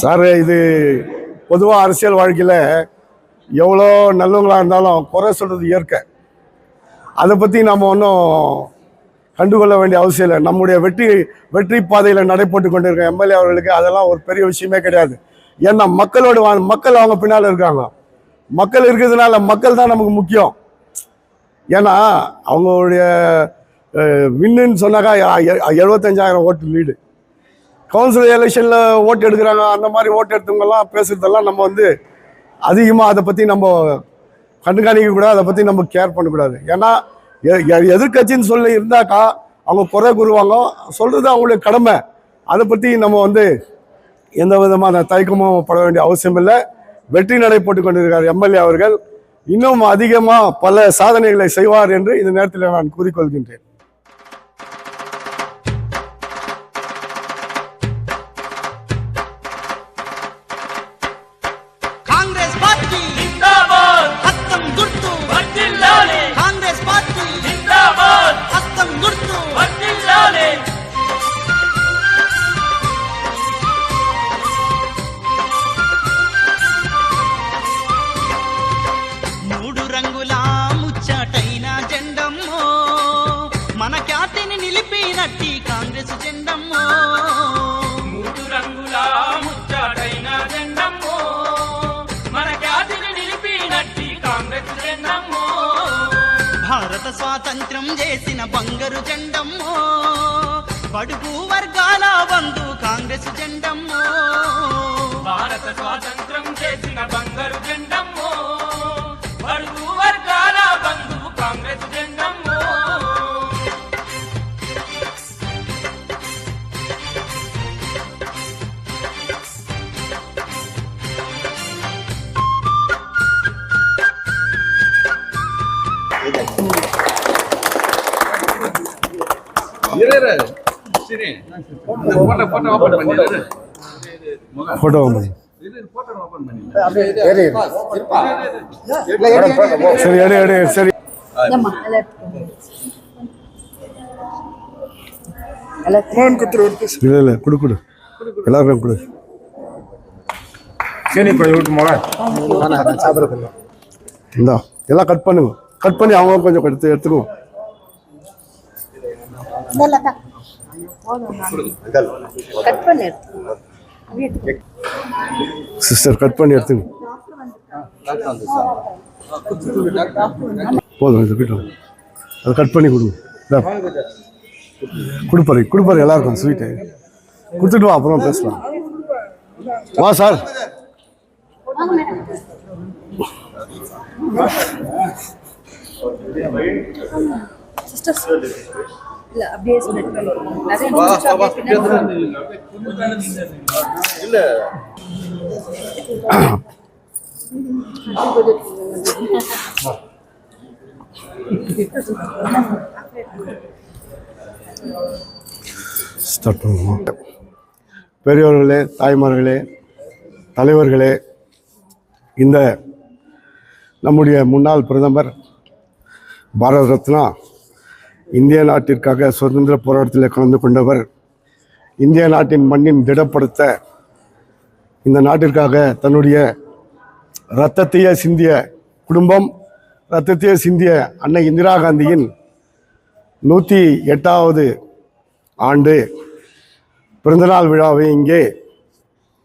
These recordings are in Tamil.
சார், இது பொதுவாக அரசியல் வாழ்க்கையில் எவ்வளோ நல்லவங்களாக இருந்தாலும் குறை சொல்கிறது இயற்கை. அதை பற்றி நம்ம ஒன்றும் கண்டுகொள்ள வேண்டிய அவசியம் இல்லை. நம்முடைய வெற்றி பாதையில் நடைபெற்று கொண்டிருக்க எம்எல்ஏ அவர்களுக்கு அதெல்லாம் ஒரு பெரிய விஷயமே கிடையாது. ஏன்னா மக்கள் அவங்க பின்னால் இருக்காங்க. மக்கள் இருக்கிறதுனால மக்கள் தான் நமக்கு முக்கியம். ஏன்னா அவங்களுடைய வின்னுன்னு சொன்னாக்கா 75,000 ஓட்டு லீடு. கவுன்சிலர் எலெக்ஷனில் ஓட்டு எடுக்கிறாங்க. அந்த மாதிரி ஓட்டு எடுத்தவங்கெல்லாம் பேசுகிறதெல்லாம் நம்ம அதிகமாக அதை பற்றி நம்ம கண்காணிக்கக்கூடாது. அதை பற்றி நம்ம கேர் பண்ணக்கூடாது. ஏன்னா எதிர்கட்சின்னு சொல்லி இருந்தாக்கா அவங்க குறை கூறுவாங்க. சொல்கிறது அவங்களுடைய கடமை. அதை பற்றி நம்ம எந்த விதமான தயக்கமும் பட வேண்டிய அவசியம் இல்லை. வெற்றி நடை போட்டு கொண்டிருக்கிறார் எம்எல்ஏ அவர்கள். இன்னும் அதிகமாக பல சாதனைகளை செய்வார் என்று இந்த நேரத்தில் நான் கூறிக்கொள்கின்றேன். కాంగ్రెస్ జెండమ్మో మూడు రంగుల ముచ్చటైన జెండమ్మో మన ఖ్యాతిని నిలిపినట్టి కాంగ్రెస్ జెండమ్మో భారత స్వాతంత్ర్యం చేసిన బంగారు జెండమ్మో బడుగు వర్గాల బంధు కాంగ్రెస్ జెండమ్మో భారత స్వాతంత్ర్యం చేసిన బంగారు జెండమ్మో బడుగు వర్గాల బంధు కాంగ్రెస్ జెండమ్మో फोटो சரி எடு சரி இல்லை கொடு எல்லாருக்கும் கொடு. இந்தா எல்லாம் கட் பண்ணுங்க. கட் பண்ணி அவங்க கொஞ்சம் எடுத்துக்குவோம். சிஸ்டர் கட் பண்ணி எடுத்துங்க. போதும், இது போய்ட்டு அதை கட் பண்ணி கொடுங்க. கொடுப்பாரு எல்லாருக்கும் ஸ்வீட்டு கொடுத்துட்டு வா, அப்புறம் பேசலாம். வா சார். இல்ல அப்படியே ஸ்ப்ரெட் பண்ணிக்கலாம். இல்ல ஸ்டார்ட் பண்ணுவோம். பெரியவர்களே, தாய்மார்களே, தலைவர்களே, இந்த நம்முடைய முன்னாள் பிரதமர், பாரத ரத்னா, இந்திய நாட்டிற்காக சுதந்திர போராட்டத்தில் கலந்து கொண்டவர், இந்திய நாட்டின் மண்ணின் திடப்படுத்த இந்த நாட்டிற்காக தன்னுடைய இரத்தத்தையே சிந்திய குடும்பம், இரத்தத்தையே சிந்திய அன்னை இந்திரா காந்தியின் 108வது ஆண்டு பிறந்தநாள் விழாவை இங்கே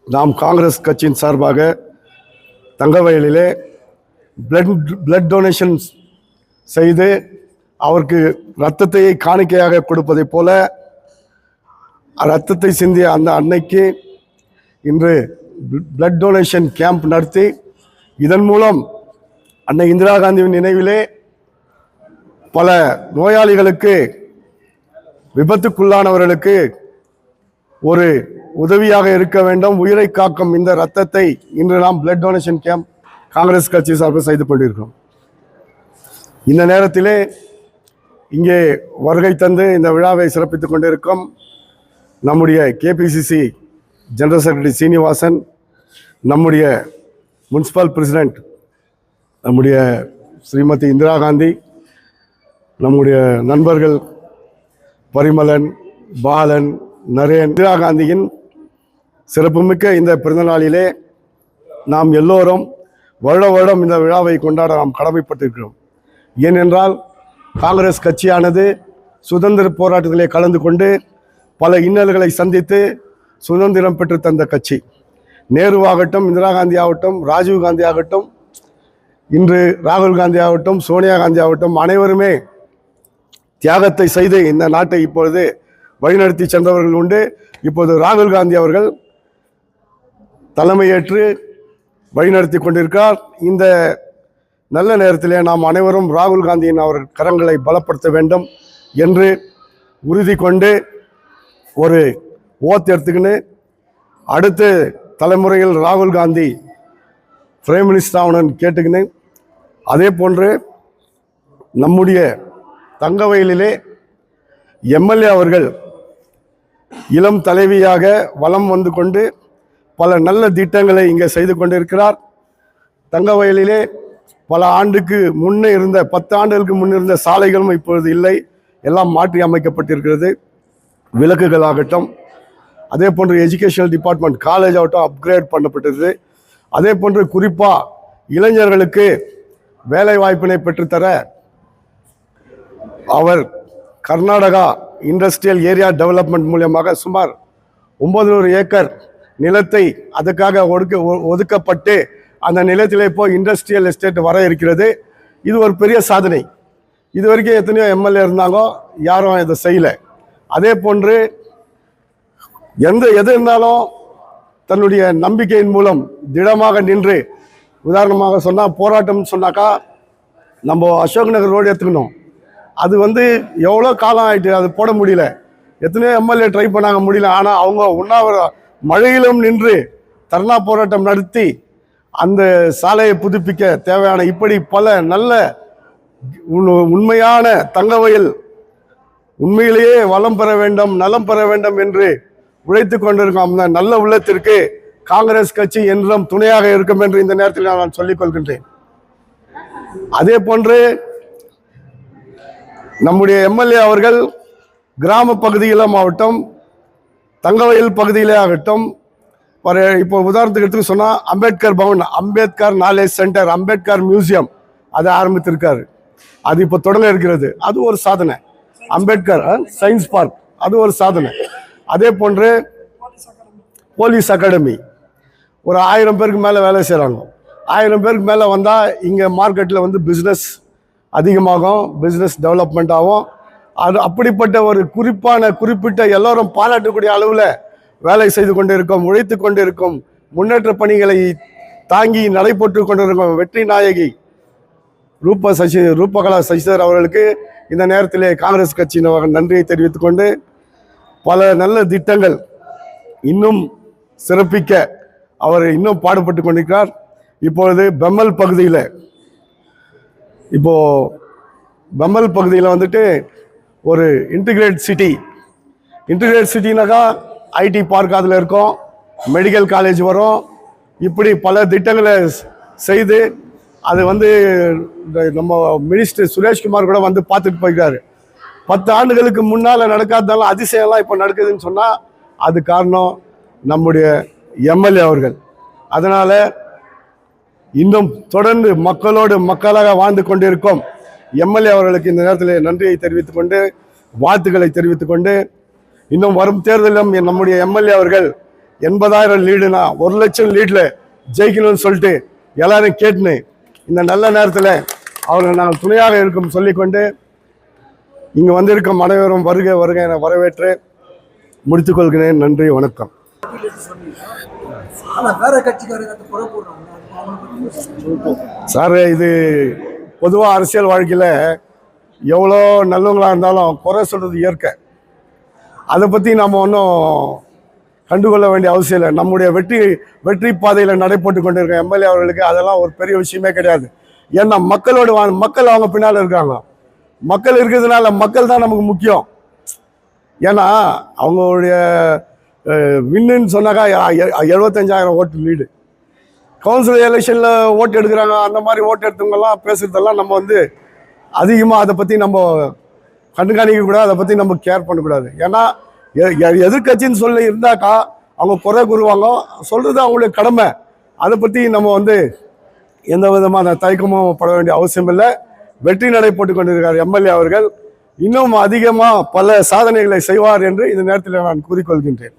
நாம் காங்கிரஸ் கட்சியின் சார்பாக தங்கவயலிலே பிளட் டொனேஷன் செய்து அவருக்கு இரத்தத்தை காணிக்கையாக கொடுப்பதை போல இரத்தத்தை சிந்திய அந்த அன்னைக்கு இன்று பிளட் டொனேஷன் கேம்ப் நடத்தி இதன் மூலம் அன்னை இந்திரா காந்தியின் நினைவிலே பல நோயாளிகளுக்கு, விபத்துக்குள்ளானவர்களுக்கு ஒரு உதவியாக இருக்க வேண்டும். உயிரை காக்கும் இந்த இரத்தத்தை இன்று நாம் பிளட் டொனேஷன் கேம்ப் காங்கிரஸ் கட்சி சார்பில் செய்து கொண்டிருக்கிறோம். இந்த நேரத்திலே இங்கே வருகை தந்து இந்த விழாவை சிறப்பித்துக் கொண்டிருக்கும் நம்முடைய கேபிசிசி ஜெனரல் செக்ரட்டரி சீனிவாசன், நம்முடைய முனிசிபல் பிரசிடென்ட் நம்முடைய ஸ்ரீமதி இந்திரா காந்தி, நம்முடைய நண்பர்கள் பரிமளன், பாலன், நரேன், இந்திரா காந்தியின் சிறப்புமிக்க இந்த பிறந்த நாளிலே நாம் எல்லோரும் வருடம் இந்த விழாவை கொண்டாட நாம் கடமைப்பட்டிருக்கிறோம். ஏனென்றால் காங்கிரஸ் கட்சியானது சுதந்திர போராட்டத்திலே கலந்து கொண்டு பல இன்னல்களை சந்தித்து சுதந்திரம் பெற்று தந்த கட்சி. நேருவாகட்டும், இந்திரா காந்தி ஆகட்டும், ராஜீவ் காந்தி ஆகட்டும், இன்று ராகுல் காந்தி ஆகட்டும், சோனியா காந்தி ஆகட்டும், அனைவருமே தியாகத்தை செய்து இந்த நாட்டை இப்பொழுது வழிநடத்தி சென்றவர்கள் உண்டு. இப்போது ராகுல் காந்தி அவர்கள் தலைமையேற்று வழிநடத்தி கொண்டிருக்கிறார். இந்த நல்ல நேரத்திலே நாம் அனைவரும் ராகுல் காந்தியின் அவர் கரங்களை பலப்படுத்த வேண்டும் என்று உறுதி கொண்டு ஒரு ஓத் எடுத்துக்கின்னு அடுத்த தலைமுறையில் ராகுல் காந்தி பிரைம் மினிஸ்டர் ஆகணும்னு கேட்டுக்கின்னு, அதே போன்று நம்முடைய தங்கவயலிலே எம்எல்ஏ அவர்கள் இளம் தலைவியாக வலம் வந்து கொண்டு பல நல்ல திட்டங்களை இங்கே செய்து கொண்டிருக்கிறார். தங்கவயலிலே பல ஆண்டுக்கு முன்னே இருந்த 10 ஆண்டுகளுக்கு முன்னிருந்த சாலைகளும் இப்பொழுது இல்லை, எல்லாம் மாற்றி அமைக்கப்பட்டிருக்கிறது. விளக்குகளாகட்டும், அதே போன்று எஜுகேஷனல் டிபார்ட்மெண்ட் காலேஜ் ஆகட்டும் அப்கிரேட் பண்ணப்பட்டது. அதே போன்று குறிப்பாக இளைஞர்களுக்கு வேலை வாய்ப்பினை பெற்றுத்தர அவர் கர்நாடகா இண்டஸ்ட்ரியல் ஏரியா டெவலப்மெண்ட் மூலமாக சுமார் 900 ஏக்கர் நிலத்தை அதுக்காக ஒதுக்கப்பட்டு அந்த நிலத்திலே போய் இண்டஸ்ட்ரியல் எஸ்டேட் வர இருக்கிறது. இது ஒரு பெரிய சாதனை. இது வரைக்கும் எத்தனையோ எம்எல்ஏ இருந்தாங்க, யாரும் இதை செய்யலை. அதே போன்று எது இருந்தாலும் தன்னுடைய நம்பிக்கையின் மூலம் திடமாக நின்று, உதாரணமாக சொன்னால் போராட்டம் சொன்னாக்கா நம்ம அசோக் நகர் ரோடு எடுத்துக்கணும். அது எவ்வளோ காலம் ஆகிட்டு, அது போட முடியல. எத்தனையோ எம்எல்ஏ ட்ரை பண்ணாங்க, முடியல. ஆனால் அவங்க உண்ணாவிர மழையிலும் நின்று தர்ணா போராட்டம் நடத்தி அந்த சாலையை புதுப்பிக்க தேவையான இப்படி பல நல்ல உண்மையான தங்கவயல் உண்மையிலேயே வளம் பெற வேண்டும், நலம் பெற வேண்டும் என்று உழைத்து கொண்டிருக்கும் அந்த நல்ல உள்ளத்திற்கு காங்கிரஸ் கட்சி என்றும் துணையாக இருக்கும் என்று இந்த நேரத்தில் நான் சொல்லிக் கொள்கின்றேன். அதே போன்று நம்முடைய எம்எல்ஏ அவர்கள் கிராம பகுதியிலும் ஆகட்டும், தங்கவயல் பகுதியிலே ஆகட்டும், இப்போ உதாரணத்துக்கு எடுத்து சொன்னால் Ambedkar Bhavan, Ambedkar knowledge centre, Ambedkar museum அதை ஆரம்பித்திருக்காரு. அது இப்போ தொடங்க இருக்கிறது. அது ஒரு சாதனை. அம்பேத்கர் சயின்ஸ் பார்க், அது ஒரு சாதனை. அதே போன்று போலீஸ் அகாடமி, ஒரு 1000 பேருக்கு மேலே வேலை செய்கிறாங்க. 1000 பேருக்கு மேலே வந்தால் இங்கே மார்க்கெட்டில் பிஸ்னஸ் அதிகமாகும், பிஸ்னஸ் டெவலப்மெண்ட் ஆகும். அது அப்படிப்பட்ட ஒரு குறிப்பிட்ட எல்லோரும் பாராட்டக்கூடிய அளவில் வேலை செய்து கொண்டிருக்கும், உழைத்து கொண்டிருக்கும், முன்னேற்ற பணிகளை தாங்கி நடைபெற்று கொண்டிருக்கும் வெற்றி நாயகி ரூபகலா சசிதர் அவர்களுக்கு இந்த நேரத்திலே காங்கிரஸ் கட்சியினர் நன்றியை தெரிவித்துக் கொண்டு, பல நல்ல திட்டங்கள் இன்னும் சிறப்பிக்க அவர் இன்னும் பாடுபட்டு கொண்டிருக்கிறார். இப்பொழுது பெம்மல் பகுதியில் ஒரு இன்டிகிரேட் சிட்டினாக்கா ஐடி பார்க் அதில் இருக்கும், மெடிக்கல் காலேஜ் வரும். இப்படி பல திட்டங்களை செய்து அது நம்ம மினிஸ்டர் சுரேஷ்குமார் கூட பார்த்துட்டு போயிருக்காரு. 10 ஆண்டுகளுக்கு முன்னால் நடக்காததால அதிசயம்லாம் இப்போ நடக்குதுன்னு சொன்னால் அது காரணம் நம்முடைய எம்எல்ஏ அவர்கள். அதனால் இன்னும் தொடர்ந்து மக்களாக வாழ்ந்து கொண்டிருக்கும் எம்எல்ஏ அவர்களுக்கு இந்த நேரத்தில் நன்றியை தெரிவித்துக் கொண்டு, வாழ்த்துக்களை தெரிவித்துக் கொண்டு, இன்னும் வரும் தேர்தலிலும் நம்முடைய எம்எல்ஏ அவர்கள் 80,000 லீடுனா 1 லட்சம் லீடில் ஜெயிக்கணும்னு சொல்லிட்டு எல்லாரும் கேட்டுன்னு இந்த நல்ல நேரத்தில் அவர்கள் நாங்கள் துணையாக இருக்கும் சொல்லிக்கொண்டு, இங்கே வந்திருக்கும் அனைவரும் வருக என வரவேற்று முடித்துக் கொள்கிறேன். நன்றி, வணக்கம். சார், இது பொதுவாக அரசியல் வாழ்க்கையில் எவ்வளோ நல்லவங்களாக இருந்தாலும் குறை சொல்கிறது இயற்கை. அதை பற்றி நம்ம ஒன்றும் கண்டுகொள்ள வேண்டிய அவசியம் இல்லை. நம்முடைய வெற்றி பாதையில் நடைபெற்று கொண்டிருக்க எம்எல்ஏ அவர்களுக்கு அதெல்லாம் ஒரு பெரிய விஷயமே கிடையாது. ஏன்னா மக்கள் அவங்க பின்னால் இருக்காங்க. மக்கள் இருக்கிறதுனால மக்கள் தான் நமக்கு முக்கியம். ஏன்னா அவங்களுடைய வின்னுன்னு சொன்னாக்கா 75,000 ஓட்டு லீடு. கவுன்சில் எலெக்ஷனில் ஓட்டு எடுக்கிறாங்க, அந்த மாதிரி ஓட்டு எடுத்தவங்கெல்லாம் பேசுகிறதெல்லாம் நம்ம அதிகமாக அதை பற்றி நம்ம கண்காணிக்க கூடாது, அதை பற்றி நம்ம கேர் பண்ணக்கூடாது. ஏன்னா எதிர்கட்சின்னு சொல்லி இருந்தாக்கா அவங்க குறை கூறுவாங்க, சொல்கிறது அவங்களுடைய கடமை. அதை பற்றி நம்ம வந்து எந்த விதமான தயக்கமும் பட வேண்டிய அவசியம் இல்லை. வெற்றி நடை போட்டு கொண்டிருக்கார் எம்எல்ஏ அவர்கள். இன்னும் அதிகமாக பல சாதனைகளை செய்வார் என்று இந்த நேரத்தில் நான் கூறிக்கொள்கின்றேன்.